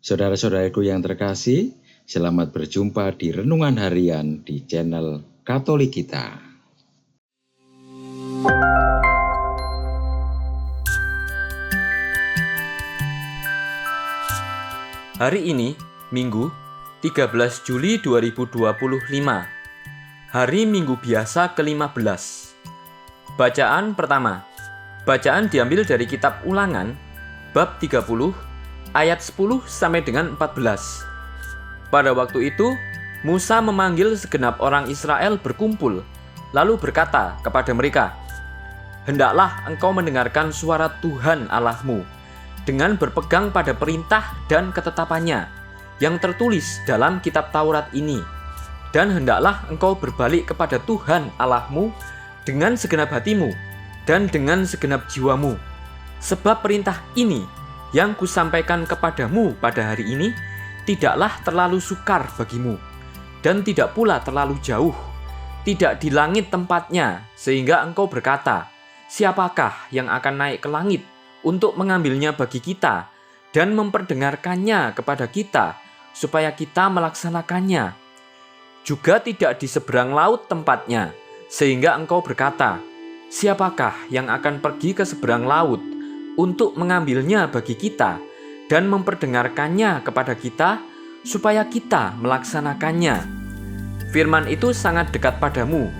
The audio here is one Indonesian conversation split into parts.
Saudara-saudaraku yang terkasih, selamat berjumpa di Renungan Harian di channel Katolik kita. Hari ini, Minggu, 13 Juli 2025. Hari Minggu biasa ke-15. Bacaan pertama. Bacaan diambil dari kitab Ulangan, bab 30, ayat 10 sampai dengan 14. Pada waktu itu, Musa memanggil segenap orang Israel berkumpul, lalu berkata kepada mereka, "Hendaklah engkau mendengarkan suara Tuhan Allahmu, dengan berpegang pada perintah dan ketetapannya yang tertulis dalam kitab Taurat ini. Dan hendaklah engkau berbalik kepada Tuhan Allahmu dengan segenap hatimu dan dengan segenap jiwamu. Sebab perintah ini yang kusampaikan kepadamu pada hari ini tidaklah terlalu sukar bagimu, dan tidak pula terlalu jauh, tidak di langit tempatnya, sehingga engkau berkata, siapakah yang akan naik ke langit untuk mengambilnya bagi kita dan memperdengarkannya kepada kita, supaya kita melaksanakannya. Juga tidak di seberang laut tempatnya, sehingga engkau berkata, siapakah yang akan pergi ke seberang laut untuk mengambilnya bagi kita dan memperdengarkannya kepada kita, supaya kita melaksanakannya. Firman itu sangat dekat padamu,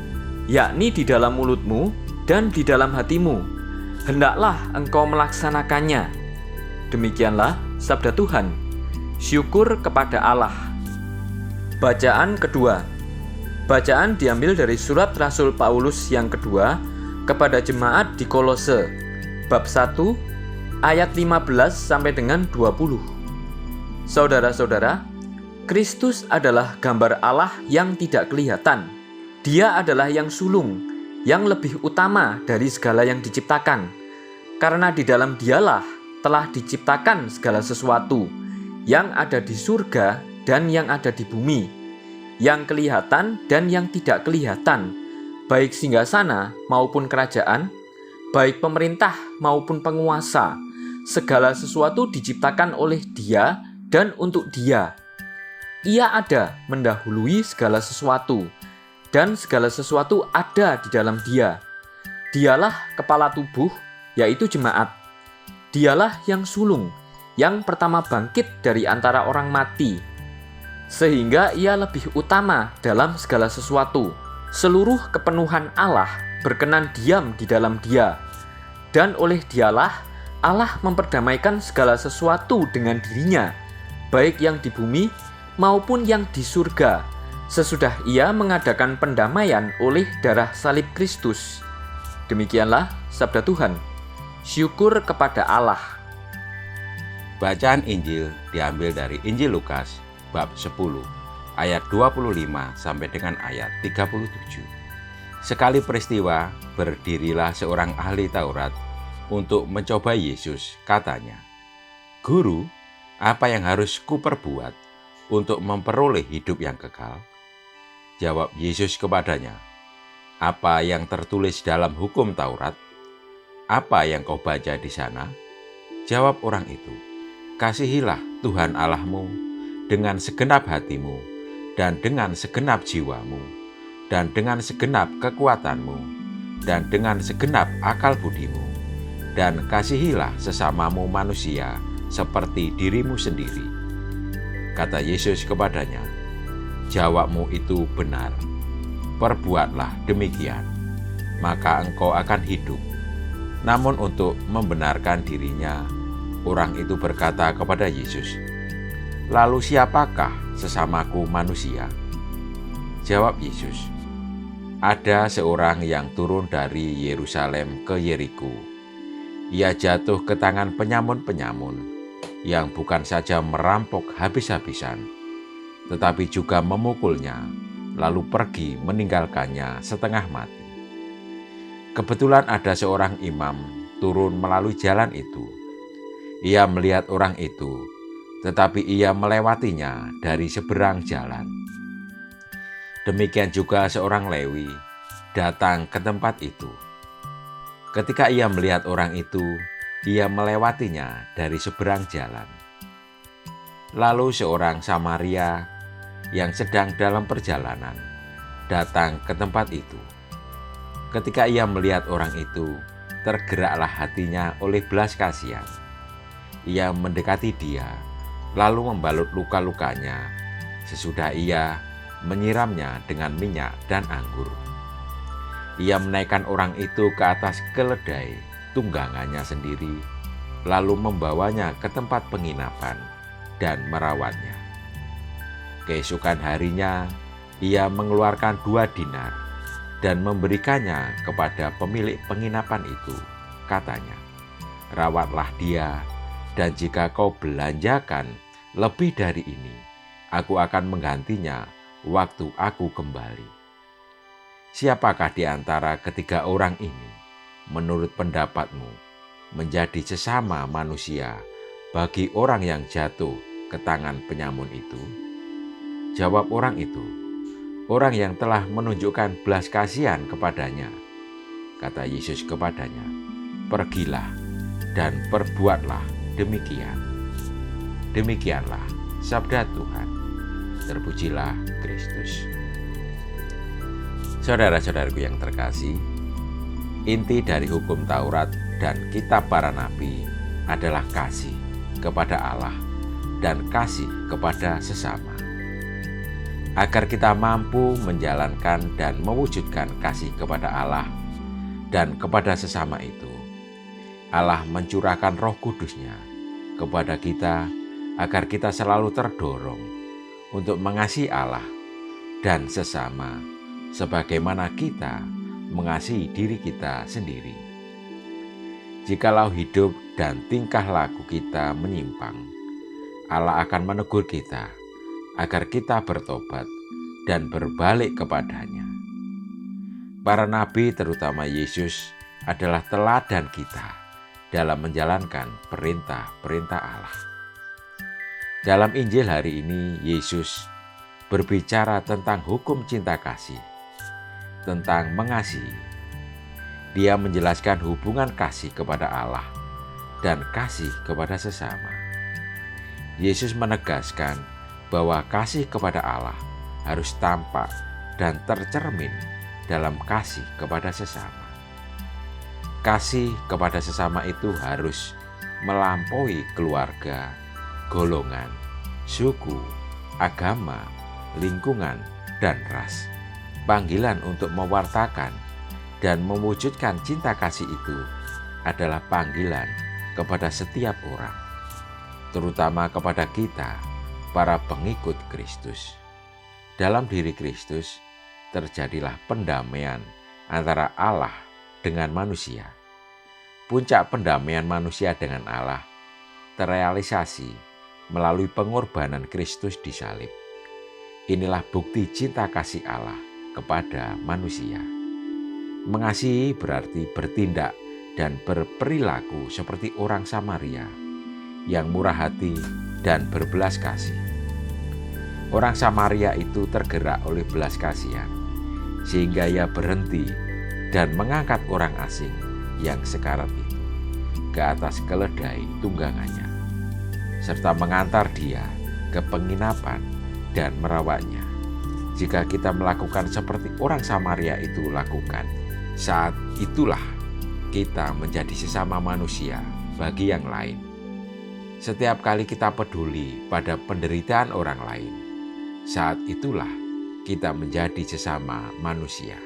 yakni di dalam mulutmu dan di dalam hatimu. Hendaklah engkau melaksanakannya." Demikianlah sabda Tuhan. Syukur kepada Allah. Bacaan kedua. Bacaan diambil dari surat Rasul Paulus yang kedua kepada jemaat di Kolose, bab 1, ayat 15 sampai dengan 20. Saudara-saudara, Kristus adalah gambar Allah yang tidak kelihatan. Dia adalah yang sulung, yang lebih utama dari segala yang diciptakan, karena di dalam Dialah telah diciptakan segala sesuatu yang ada di surga dan yang ada di bumi, yang kelihatan dan yang tidak kelihatan, baik singgasana maupun kerajaan, baik pemerintah maupun penguasa. Segala sesuatu diciptakan oleh Dia dan untuk Dia. Ia ada mendahului segala sesuatu, dan segala sesuatu ada di dalam Dia. Dialah kepala tubuh, yaitu jemaat. Dialah yang sulung, yang pertama bangkit dari antara orang mati, sehingga ia lebih utama dalam segala sesuatu. Seluruh kepenuhan Allah berkenan diam di dalam Dia, dan oleh Dialah Allah memperdamaikan segala sesuatu dengan dirinya, baik yang di bumi maupun yang di surga, sesudah Ia mengadakan pendamaian oleh darah salib Kristus. Demikianlah sabda Tuhan. Syukur kepada Allah. Bacaan Injil diambil dari Injil Lukas bab 10 ayat 25 sampai dengan ayat 37. Sekali peristiwa, berdirilah seorang ahli Taurat untuk mencoba Yesus. Katanya, "Guru, apa yang harus kuperbuat untuk memperoleh hidup yang kekal?" Jawab Yesus kepadanya, "Apa yang tertulis dalam hukum Taurat? Apa yang kau baca di sana?" Jawab orang itu, "Kasihilah Tuhan Allahmu dengan segenap hatimu, dan dengan segenap jiwamu, dan dengan segenap kekuatanmu, dan dengan segenap akal budimu, dan kasihilah sesamamu manusia seperti dirimu sendiri." Kata Yesus kepadanya, "Jawabmu itu benar. Perbuatlah demikian, maka engkau akan hidup." Namun untuk membenarkan dirinya, orang itu berkata kepada Yesus, "Lalu siapakah sesamaku manusia?" Jawab Yesus, "Ada seorang yang turun dari Yerusalem ke Yeriko. Ia jatuh ke tangan penyamun-penyamun yang bukan saja merampok habis-habisan, tetapi juga memukulnya, lalu pergi meninggalkannya setengah mati. Kebetulan ada seorang imam turun melalui jalan itu. Ia melihat orang itu, tetapi ia melewatinya dari seberang jalan. Demikian juga seorang Lewi datang ke tempat itu. Ketika ia melihat orang itu, ia melewatinya dari seberang jalan. Lalu seorang Samaria yang sedang dalam perjalanan datang ke tempat itu. Ketika ia melihat orang itu, tergeraklah hatinya oleh belas kasihan. Ia mendekati dia, lalu membalut luka-lukanya. Sesudah ia menyiramnya dengan minyak dan anggur. Ia menaikkan orang itu ke atas keledai tunggangannya sendiri, lalu membawanya ke tempat penginapan dan merawatnya. Keesokan harinya, ia mengeluarkan 2 dinar dan memberikannya kepada pemilik penginapan itu. Katanya, "Rawatlah dia, dan jika kau belanjakan lebih dari ini, aku akan menggantinya waktu aku kembali." Siapakah di antara ketiga orang ini, menurut pendapatmu, menjadi sesama manusia bagi orang yang jatuh ke tangan penyamun itu? Jawab orang itu, "Orang yang telah menunjukkan belas kasihan kepadanya." Kata Yesus kepadanya, "Pergilah dan perbuatlah demikian." Demikianlah sabda Tuhan. Terpujilah Kristus. Saudara-saudaraku yang terkasih, inti dari hukum Taurat dan kitab para nabi adalah kasih kepada Allah dan kasih kepada sesama. Agar kita mampu menjalankan dan mewujudkan kasih kepada Allah dan kepada sesama itu, Allah mencurahkan Roh Kudus-Nya kepada kita agar kita selalu terdorong untuk mengasihi Allah dan sesama sebagaimana kita mengasihi diri kita sendiri. Jikalau hidup dan tingkah laku kita menyimpang, Allah akan menegur kita agar kita bertobat dan berbalik kepadanya. Para nabi, terutama Yesus, adalah teladan kita dalam menjalankan perintah-perintah Allah. Dalam Injil hari ini, Yesus berbicara tentang hukum cinta kasih, tentang mengasihi. Dia menjelaskan hubungan kasih kepada Allah dan kasih kepada sesama. Yesus menegaskan bahwa kasih kepada Allah harus tampak dan tercermin dalam kasih kepada sesama. Kasih kepada sesama itu harus melampaui keluarga, golongan, suku, agama, lingkungan, dan ras. Panggilan untuk mewartakan dan mewujudkan cinta kasih itu adalah panggilan kepada setiap orang, terutama kepada kita, para pengikut Kristus. Dalam diri Kristus terjadilah pendamaian antara Allah dengan manusia. Puncak pendamaian manusia dengan Allah terrealisasi melalui pengorbanan Kristus di salib. Inilah bukti cinta kasih Allah kepada manusia. Mengasihi berarti bertindak dan berperilaku seperti orang Samaria yang murah hati dan berbelas kasih. Orang Samaria itu tergerak oleh belas kasihan, sehingga ia berhenti dan mengangkat orang asing yang sekarat itu ke atas keledai tunggangannya, serta mengantar dia ke penginapan dan merawatnya. Jika kita melakukan seperti orang Samaria itu lakukan, saat itulah kita menjadi sesama manusia bagi yang lain. Setiap kali kita peduli pada penderitaan orang lain, saat itulah kita menjadi sesama manusia.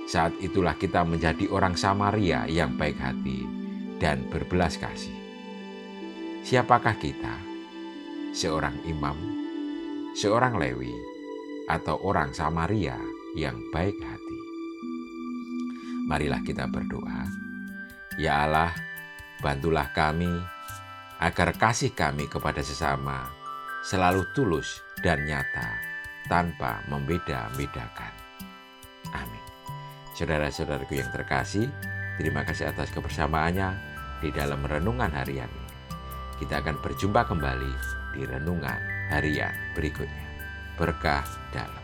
Saat itulah kita menjadi orang Samaria yang baik hati dan berbelas kasih. Siapakah kita? Seorang imam, seorang Lewi, atau orang Samaria yang baik hati? Marilah kita berdoa. Ya Allah, bantulah kami agar kasih kami kepada sesama selalu tulus dan nyata tanpa membeda-bedakan. Amin. Saudara-saudaraku yang terkasih, terima kasih atas kebersamaannya di dalam renungan harian ini. Kita akan berjumpa kembali di renungan harian berikutnya. Berkah dalam.